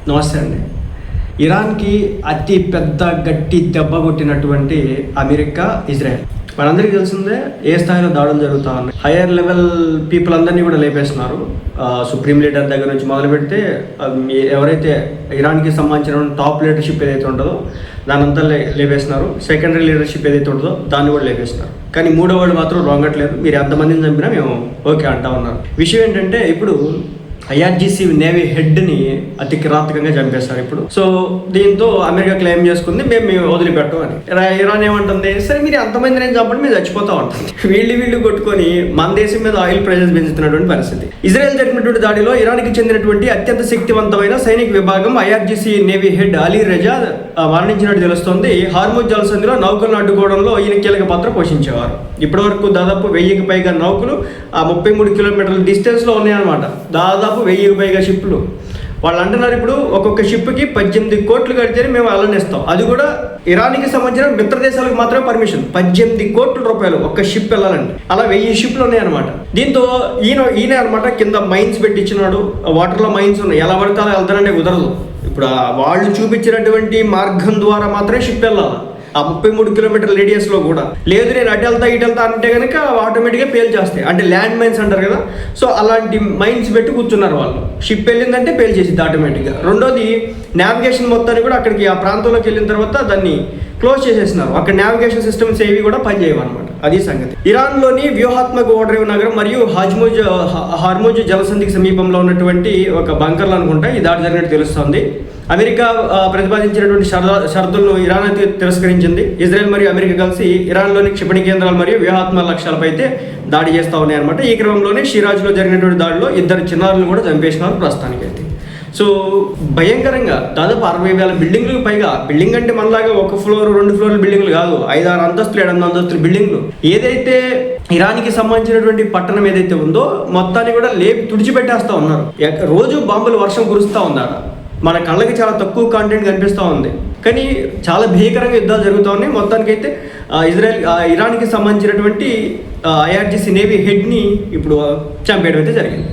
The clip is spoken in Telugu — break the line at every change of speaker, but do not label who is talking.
నమస్తే అండి. ఇరాన్కి అతి పెద్ద గట్టి దెబ్బ కొట్టినటువంటి అమెరికా, ఇజ్రాయెల్ మనందరికీ తెలిసిందే ఏ స్థాయిలో దాడులు జరుగుతూ ఉన్నాయి. హయ్యర్ లెవెల్ పీపుల్ అందరినీ కూడా లేపేస్తున్నారు. సుప్రీం లీడర్ దగ్గర నుంచి మొదలు పెడితే ఎవరైతే ఇరాన్కి సంబంధించిన టాప్ లీడర్షిప్ ఏదైతే ఉంటుందో దాని అంతా లేపేస్తున్నారు. సెకండరీ లీడర్షిప్ ఏదైతే ఉంటుందో దాన్ని కూడా లేపేస్తున్నారు. కానీ మూడో వాళ్ళు మాత్రం లొంగట్లేదు. మీరు ఎంతమందిని చంపినా మేము ఓకే అంటా ఉన్నారు. విషయం ఏంటంటే, ఇప్పుడు IRGC నేవీ హెడ్ని అతి కిరాతకంగా చంపేస్తారు ఇప్పుడు. సో దీంతో అమెరికా క్లెయిమ్ చేసుకుంది మేము వదిలిపెట్టం అని. ఇరాన్ ఏమంటుంది, సరే మీరు ఎంతమంది నేను చంపండి, మీరు చచ్చిపోతా ఉంటుంది. వీళ్ళు కొట్టుకొని మన దేశం మీద ఆయిల్ ప్రైజెస్ పెంచుతున్నటువంటి పరిస్థితి. ఇజ్రాయెల్ జరిపినటువంటి దాడిలో ఇరాన్కి చెందినటువంటి అత్యంత శక్తివంతమైన సైనిక విభాగం IRGC navy head Ali Reza మరణించినట్టు తెలుస్తోంది. హార్ముజ్ జలసంధిలో నౌకలను అడ్డుకోవడంలో ఈయన కీలక పాత్ర పోషించేవారు. ఇప్పటివరకు దాదాపు 1000కి పైగా నౌకలు 33 కిలోమీటర్ల డిస్టెన్స్లో ఉన్నాయన్నమాట. దాదాపు 1000కి పైగా షిప్లు. వాళ్ళు అంటున్నారు ఇప్పుడు ఒక్కొక్క షిప్కి 18 కోట్లు కడితేనే మేము వెళ్ళనిస్తాం. అది కూడా ఇరాన్కి సంబంధించిన మిత్ర దేశాలకు మాత్రమే పర్మిషన్. 18 కోట్ల రూపాయలు ఒక్క షిప్ వెళ్ళాలండి. అలా 1000 షిప్లు ఉన్నాయన్నమాట. దీంతో ఈయన అనమాట కింద మైన్స్ పెట్టించినాడు. వాటర్లో మైన్స్ ఉన్నాయి. ఎలా పడితే అలా వెళ్తానంటే కుదరదు. ఇప్పుడు వాళ్ళు చూపించినటువంటి మార్గం ద్వారా మాత్రమే షిప్ వెళ్ళాలి. ఆ 33 కిలోమీటర్ల రేడియస్లో కూడా లేదు, నేను అటు వెళ్తా అంటే కనుక ఆటోమేటిక్గా పేల్చేస్తాయి. అంటే ల్యాండ్ మైన్స్ అంటారు కదా. సో అలాంటి మైన్స్ పెట్టి కూర్చున్నారు వాళ్ళు. షిప్ వెళ్ళిందంటే పేల్చేసింది ఆటోమేటిక్గా. రెండోది, నావిగేషన్ మొత్తాన్ని కూడా అక్కడికి ఆ ప్రాంతంలోకి వెళ్ళిన తర్వాత దాన్ని క్లోజ్ చేసేస్తున్నారు. అక్కడ నావిగేషన్ సిస్టమ్స్ ఏవి కూడా పనిచేయవన్నమాట. అది సంగతి. ఇరాన్లోని వ్యూహాత్మక ఓడరేవు నగరం మరియు హార్ముజ్ జలసంధికి సమీపంలో ఉన్నటువంటి ఒక బంకర్లు అనుకుంటా ఈ దాడి జరిగినట్టు తెలుస్తోంది. అమెరికా ప్రతిపాదించినటువంటి షరతులను ఇరాన్ తిరస్కరించింది. ఇజ్రాయెల్ మరియు అమెరికా కలిసి ఇరాన్లోని క్షిపణి కేంద్రాలు మరియు వ్యూహాత్మక లక్ష్యాలపై అయితే దాడి చేస్తూ ఉన్నాయన్నమాట. ఈ క్రమంలోనే షిరాజ్లో జరిగినటువంటి దాడిలో 2 చిన్నారులను కూడా చంపేసినారు ప్రస్తుతానికి అయితే. సో భయంకరంగా దాదాపు 60,000 బిల్డింగ్లకు పైగా. బిల్డింగ్ అంటే మనలాగా 1 ఫ్లోర్ 2 ఫ్లోర్ల బిల్డింగ్లు కాదు, 5-6 అంతస్తులు 7 అంతస్తుల బిల్డింగ్లు. ఏదైతే ఇరాన్కి సంబంధించినటువంటి పట్టణం ఏదైతే ఉందో మొత్తాన్ని కూడా తుడిచిపెట్టేస్తూ ఉన్నారు. రోజు బాంబులు వర్షం కురుస్తూ ఉన్నారు. మన కళ్ళకి చాలా తక్కువ కాంటెంట్ కనిపిస్తూ ఉంది, కానీ చాలా భీకరంగా యుద్ధాలు జరుగుతూ ఉన్నాయి. మొత్తానికైతే ఇరాన్కి సంబంధించినటువంటి IRGC నేవీ హెడ్ని ఇప్పుడు చంపేయడం అయితే జరిగింది.